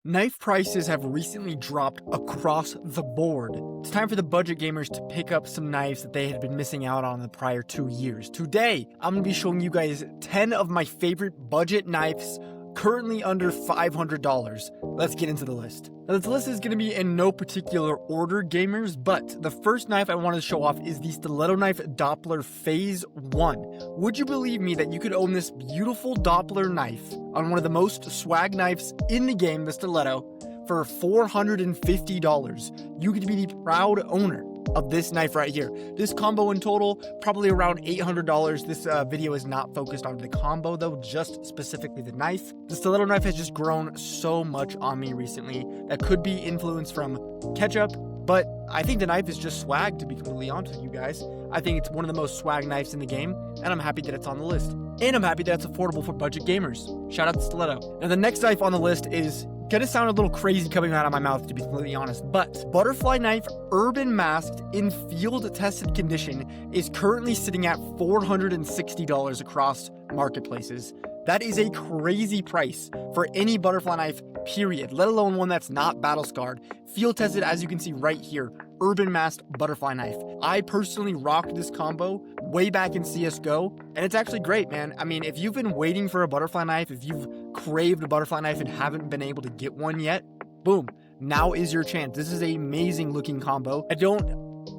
Knife prices have recently dropped across the board. It's time for the budget gamers to pick up some knives that they had been missing out on the prior 2 years. Today, I'm going to be showing you guys 10 of my favorite budget knives currently under $500. Let's get into the list. Now, this list is going to be in no particular order, gamers, but the first knife I want to show off is the Stiletto Knife Doppler Phase 1. Would you believe me that you could own this beautiful Doppler knife on one of the most swag knives in the game, the Stiletto, for $450? You could be the proud owner of this knife right here. This combo in total, probably around $800. This video is not focused on the combo though, just specifically the knife. The stiletto knife has just grown so much on me recently. That could be influence from ketchup, but I think the knife is just swag, to be completely honest with you guys. I think it's one of the most swag knives in the game, and I'm happy that it's on the list. And I'm happy that it's affordable for budget gamers. Shout out to Stiletto. Now the next knife on the list is gonna sound a little crazy coming out of my mouth, to be completely honest, but Butterfly Knife Urban Masked in field tested condition is currently sitting at $460 across marketplaces. That is a crazy price for any butterfly knife, period, let alone one that's not battle scarred. Field tested, as you can see right here, urban masked butterfly knife. I personally rocked this combo way back in CSGO, and it's actually great, man. I mean, if you've been waiting for a butterfly knife, if you've craved a butterfly knife and haven't been able to get one yet, boom, now is your chance. This is an amazing looking combo.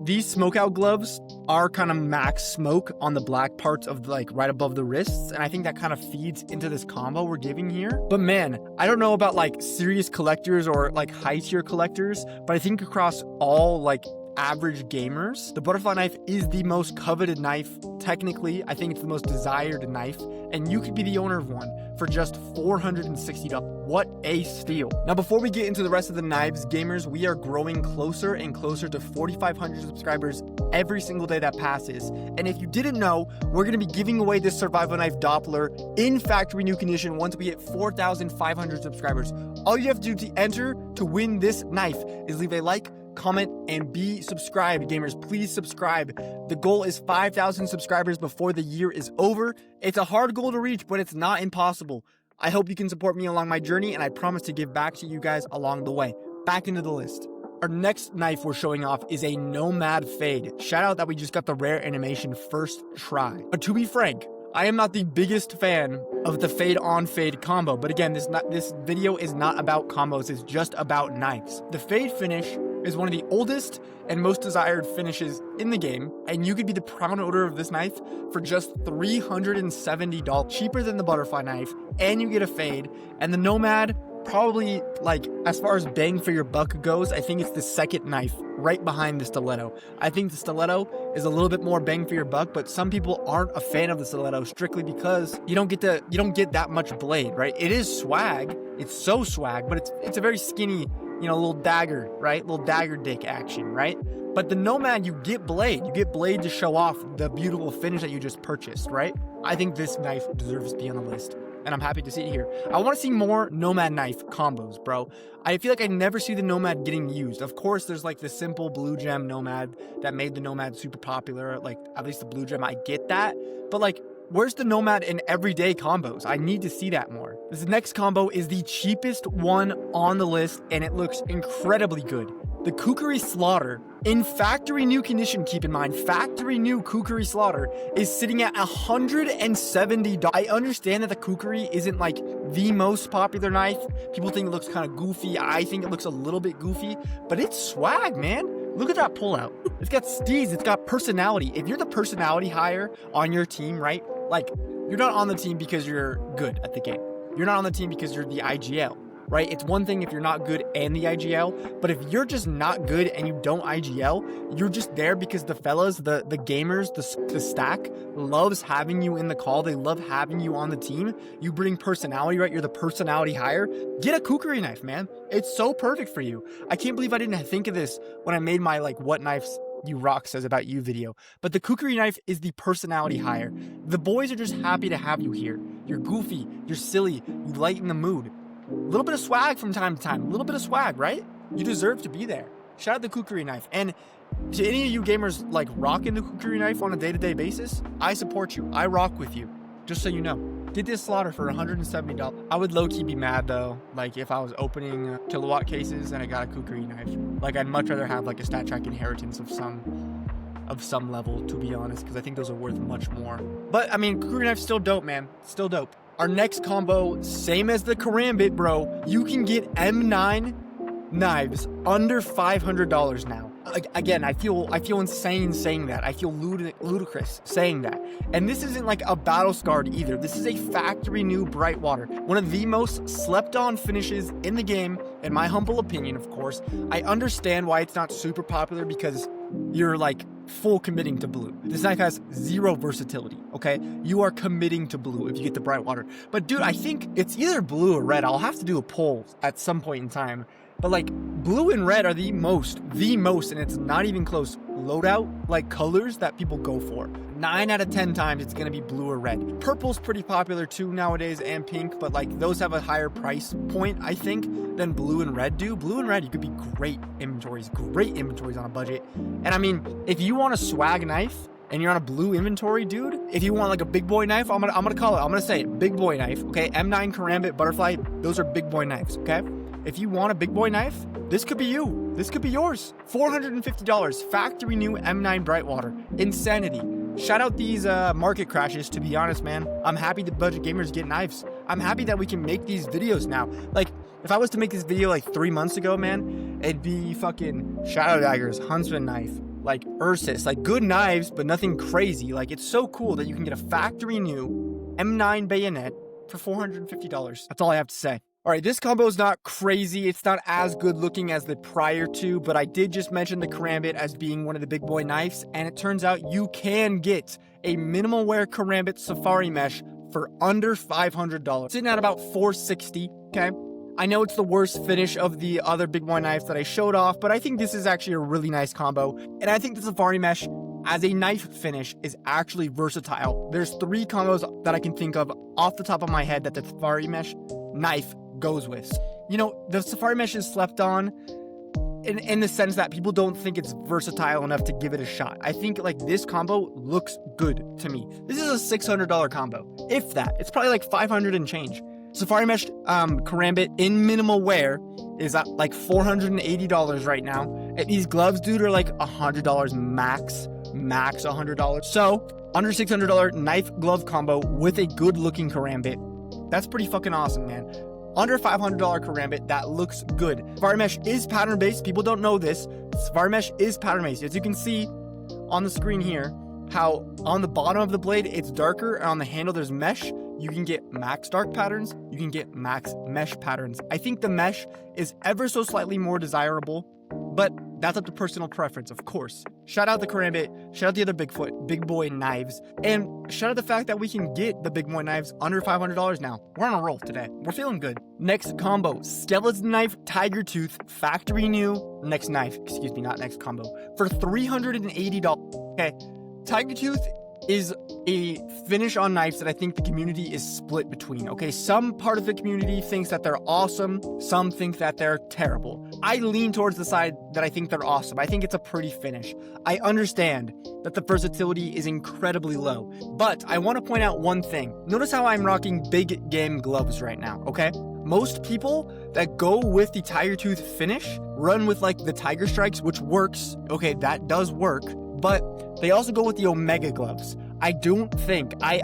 These smokeout gloves are kind of max smoke on the black parts of like right above the wrists, and I think that kind of feeds into this combo we're giving here. But man, I don't know about like serious collectors or like high tier collectors, but I think across all like average gamers, the butterfly knife is the most coveted knife. Technically, I think it's the most desired knife, and you could be the owner of one for just $460. What a steal. Now, before we get into the rest of the knives, gamers, we are growing closer and closer to 4,500 subscribers every single day that passes. And if you didn't know, we're going to be giving away this survival knife Doppler in factory new condition once we hit 4,500 subscribers. All you have to do to enter to win this knife is leave a like, comment, and be subscribed. Gamers, please subscribe. The goal is 5,000 subscribers before the year is over. It's a hard goal to reach, but it's not impossible. I hope you can support me along my journey, and I promise to give back to you guys along the way. Back into the list. Our next knife we're showing off is a Nomad Fade. Shout out that we just got the rare animation first try. But to be frank, I am not the biggest fan of the fade on fade combo, but again, this video is not about combos, it's just about knives. The fade finish is one of the oldest and most desired finishes in the game, and you could be the proud owner of this knife for just $370, cheaper than the butterfly knife, and you get a fade. And the Nomad, probably, like, as far as bang for your buck goes, I think it's the second knife right behind the Stiletto. I think the Stiletto is a little bit more bang for your buck, but some people aren't a fan of the Stiletto strictly because you don't get that much blade, right? It is swag, it's so swag, but it's a very skinny, you know, little dagger, right? Little dagger dick action, right? But the Nomad, you get blade to show off the beautiful finish that you just purchased, right? I think this knife deserves to be on the list, and I'm happy to see it here. I want to see more Nomad knife combos, bro. I feel like I never see the Nomad getting used. Of course, there's like the simple blue gem Nomad that made the Nomad super popular, like at least the blue gem, I get that, but like, where's the Nomad in everyday combos? I need to see that more. This next combo is the cheapest one on the list, and it looks incredibly good. The Kukri Slaughter in factory new condition, keep in mind, factory new Kukri Slaughter is sitting at $170. I understand that the Kukri isn't like the most popular knife. People think it looks kind of goofy. I think it looks a little bit goofy, but it's swag, man. Look at that pullout. It's got steez, it's got personality. If you're the personality hire on your team, right? Like, you're not on the team because you're good at the game. You're not on the team because you're the IGL, right? It's one thing if you're not good and the IGL, but if you're just not good and you don't IGL, you're just there because the fellas, the gamers, the stack loves having you in the call. They love having you on the team. You bring personality, right? You're the personality hire. Get a kukri knife, man. It's so perfect for you. I can't believe I didn't think of this when I made my like what knives you rock says about you video, but the kukri knife is the personality hire. The boys are just happy to have you here. You're goofy, you're silly, you lighten the mood. A little bit of swag from time to time, a little bit of swag, right? You deserve to be there. Shout out the kukri knife. And to any of you gamers like rocking the kukri knife on a day-to-day basis, I support you. I rock with you, just so you know. Get this slaughter for $170. I would low-key be mad though, like if I was opening kilowatt cases and I got a kukri knife. Like I'd much rather have like a stat track inheritance of some level, to be honest, because I think those are worth much more. But I mean, kukri knife's still dope, man. Still dope. Our next combo, same as the karambit, bro. You can get M9 knives under $500 now. Again, I feel insane saying that. I feel ludicrous saying that. And this isn't like a battle scarred either. This is a factory new Brightwater. One of the most slept on finishes in the game, in my humble opinion, of course. I understand why it's not super popular because you're like full committing to blue. This knife has zero versatility, okay? You are committing to blue if you get the Brightwater. But dude, I think it's either blue or red. I'll have to do a poll at some point in time. But like blue and red are the most, and it's not even close, loadout like colors that people go for. 9 out of 10 times it's gonna be blue or red. Purple's pretty popular too nowadays, and pink, but like those have a higher price point, I think, than blue and red do. Blue and red, you could be great inventories on a budget. And I mean, if you want a swag knife and you're on a blue inventory, dude, if you want like a big boy knife, I'm gonna call it, I'm gonna say it, big boy knife, okay? M9 karambit butterfly, those are big boy knives, okay? If you want a big boy knife, this could be you. This could be yours. $450, factory new M9 Brightwater. Insanity. Shout out these market crashes, to be honest, man. I'm happy that budget gamers get knives. I'm happy that we can make these videos now. Like, if I was to make this video like 3 months ago, man, it'd be fucking Shadow Daggers, Huntsman knife, like Ursus, like good knives, but nothing crazy. Like, it's so cool that you can get a factory new M9 bayonet for $450. That's all I have to say. All right, this combo is not crazy. It's not as good looking as the prior two, but I did just mention the karambit as being one of the big boy knives, and it turns out you can get a minimal wear karambit safari mesh for under $500. Sitting at about $460, okay? I know it's the worst finish of the other big boy knives that I showed off, but I think this is actually a really nice combo, and I think the safari mesh as a knife finish is actually versatile. There's 3 combos that I can think of off the top of my head that the safari mesh knife goes with. You know, the safari mesh is slept on in the sense that people don't think it's versatile enough to give it a shot. I think like this combo looks good to me. This is a $600 combo. If that, it's probably like 500 and change. Safari mesh karambit in minimal wear is at like $480 right now. And these gloves, dude, are like $100 max $100. So under $600 knife glove combo with a good looking karambit. That's pretty fucking awesome, man. Under $500 karambit, that looks good. Safari mesh is pattern based. People don't know this. Safari mesh is pattern based. As you can see on the screen here, how on the bottom of the blade it's darker, and on the handle there's mesh. You can get max dark patterns. You can get max mesh patterns. I think the mesh is ever so slightly more desirable, but that's up to personal preference, of course. Shout out the karambit, shout out the other big boy knives, and shout out the fact that we can get the big boy knives under $500 now. We're on a roll today. We're feeling good. Next combo, skeleton knife, tiger tooth, factory new, next knife, excuse me, not next combo, for $380. Okay, tiger tooth is a finish on knives that I think the community is split between, okay? Some part of the community thinks that they're awesome, some think that they're terrible. I lean towards the side that I think they're awesome. I think it's a pretty finish. I understand that the versatility is incredibly low, but I want to point out one thing. Notice how I'm rocking big game gloves right now, okay? Most people that go with the tiger tooth finish run with like the tiger strikes, which works, okay, that does work, but they also go with the Omega gloves. I don't think, I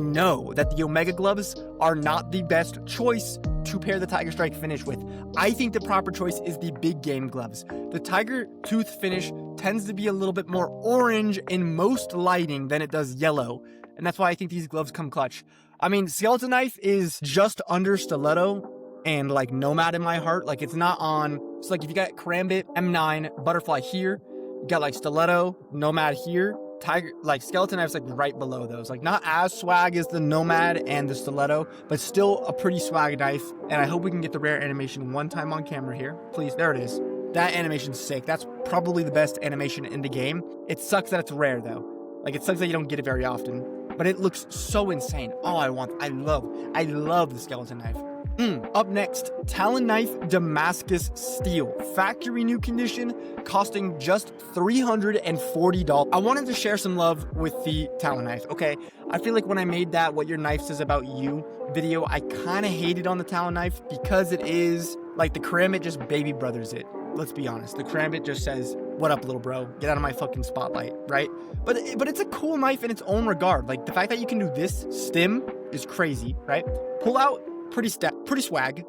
know that the Omega gloves are not the best choice to pair the Tiger Strike finish with. I think the proper choice is the big game gloves. The Tiger Tooth finish tends to be a little bit more orange in most lighting than it does yellow, and that's why I think these gloves come clutch. I mean, Skeleton Knife is just under Stiletto and like Nomad in my heart. Like it's not on, so like if you got Karambit, M9, Butterfly here, you got like Stiletto, Nomad here, Tiger, like Skeleton Knife's like right below those. Like not as swag as the Nomad and the Stiletto, but still a pretty swag knife. And I hope we can get the rare animation one time on camera here. Please, there it is. That animation's sick. That's probably the best animation in the game. It sucks that it's rare though. Like it sucks that you don't get it very often, but it looks so insane. Oh, I love the Skeleton Knife. Up next, Talon Knife Damascus Steel. Factory new condition, costing just $340. I wanted to share some love with the Talon Knife, okay? I feel like when I made that What Your Knife Says About You video, I kind of hated on the Talon Knife because it is, like, the Karambit just baby brothers it. Let's be honest. The Karambit just says, what up, little bro? Get out of my fucking spotlight, right? But it's a cool knife in its own regard. Like, the fact that you can do this stim is crazy, right? Pull out, pretty swag.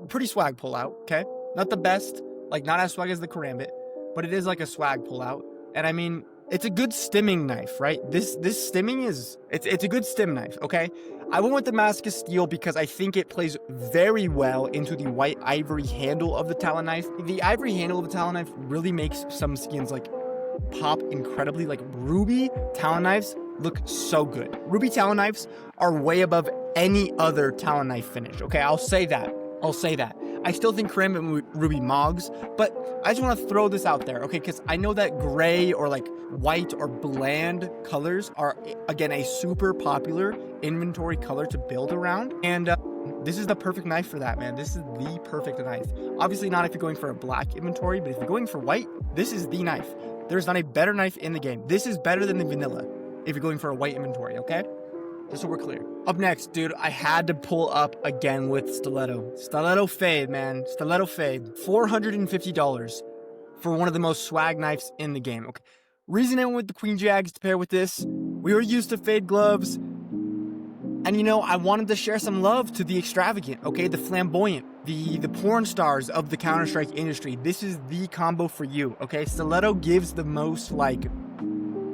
Pretty swag pull out, okay? Not the best, like, not as swag as the Karambit, but it is like a swag pull out. And I mean, it's a good stimming knife, right? This stimming is, it's a good stim knife, okay? I went with Damascus Steel because I think it plays very well into the white ivory handle of the Talon Knife. The ivory handle of the Talon Knife really makes some skins like pop incredibly. Like ruby Talon Knives look so good. Ruby Talon Knives are way above any other Talon Knife finish, okay? I'll say that. I still think Karambit and Ruby Mogs, but I just want to throw this out there, okay? Because I know that gray or like white or bland colors are, again, a super popular inventory color to build around. And this is the perfect knife for that, man. This is the perfect knife. Obviously not if you're going for a black inventory, but if you're going for white, this is the knife. There's not a better knife in the game. This is better than the vanilla if you're going for a white inventory, okay? Just so we're clear. Up next, dude, I had to pull up again with Stiletto. Stiletto Fade, man. Stiletto Fade. $450 for one of the most swag knives in the game. Okay. Reason I went with the Queen Jags to pair with this, we were used to Fade gloves. And, you know, I wanted to share some love to the extravagant, okay? The flamboyant, the porn stars of the Counter-Strike industry. This is the combo for you, okay? Stiletto gives the most, like,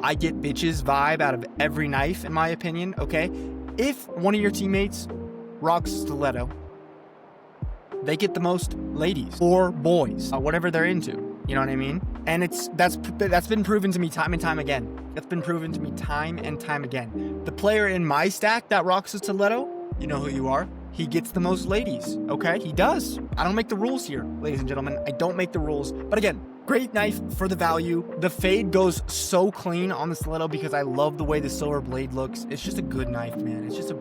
I get bitches vibe out of every knife, in my opinion, okay? If one of your teammates rocks Stiletto, they get the most ladies or boys, whatever they're into, you know what I mean? And that's been proven to me time and time again. That's been proven to me time and time again. The player in my stack that rocks a Stiletto, you know who you are, he gets the most ladies, okay? He does. I don't make the rules here, ladies and gentlemen. I don't make the rules. But again, great knife for the value. The fade goes so clean on the Stiletto because I love the way the silver blade looks. It's just a good knife, man. It's just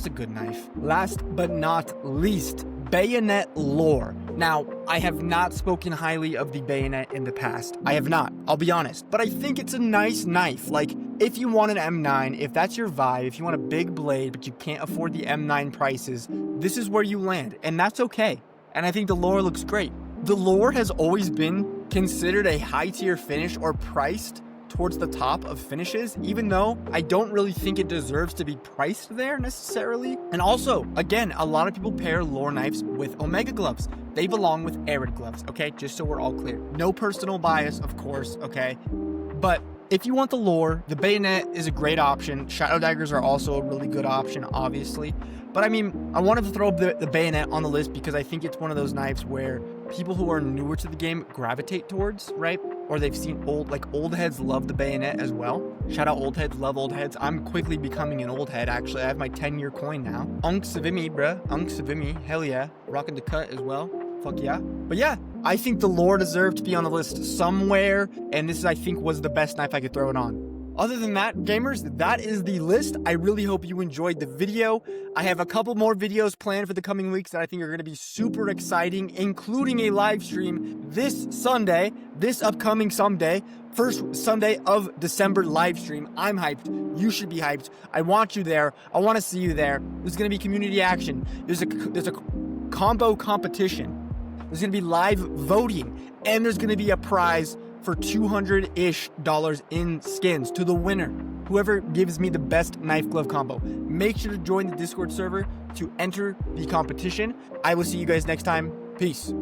a good knife. Last but not least, bayonet lore. Now, I have not spoken highly of the bayonet in the past. I have not, I'll be honest. But I think it's a nice knife. Like, if you want an M9, if that's your vibe, if you want a big blade, but you can't afford the M9 prices, this is where you land. And that's okay. And I think the lore looks great. The lore has always been considered a high-tier finish or priced towards the top of finishes, even though I don't really think it deserves to be priced there necessarily. And also, again, a lot of people pair lore knives with Omega gloves. They belong with Arid gloves, okay? Just so we're all clear. No personal bias, of course, okay? But if you want the lore, the bayonet is a great option. Shadow daggers are also a really good option, obviously. But I mean, I wanted to throw the bayonet on the list because I think it's one of those knives where people who are newer to the game gravitate towards, right? Or they've seen old heads love the bayonet as well. Shout out old heads, love old heads. I'm quickly becoming an old head, actually. I have my 10-year coin now. Svmmi, bruh. Svmmi, hell yeah. Rocking the cut as well. Fuck yeah. But yeah, I think the lore deserved to be on the list somewhere, and this, I think, was the best knife I could throw it on. Other than that, gamers, that is the list. I really hope you enjoyed the video. I have a couple more videos planned for the coming weeks that I think are going to be super exciting, including a live stream this Sunday, this upcoming Sunday, first Sunday of December live stream. I'm hyped. You should be hyped. I want you there. I want to see you there. There's going to be community action. There's a combo competition. There's going to be live voting, and there's going to be a prize for $200-ish in skins to the winner, whoever gives me the best knife glove combo. Make sure to join the Discord server to enter the competition. I will see you guys next time. Peace.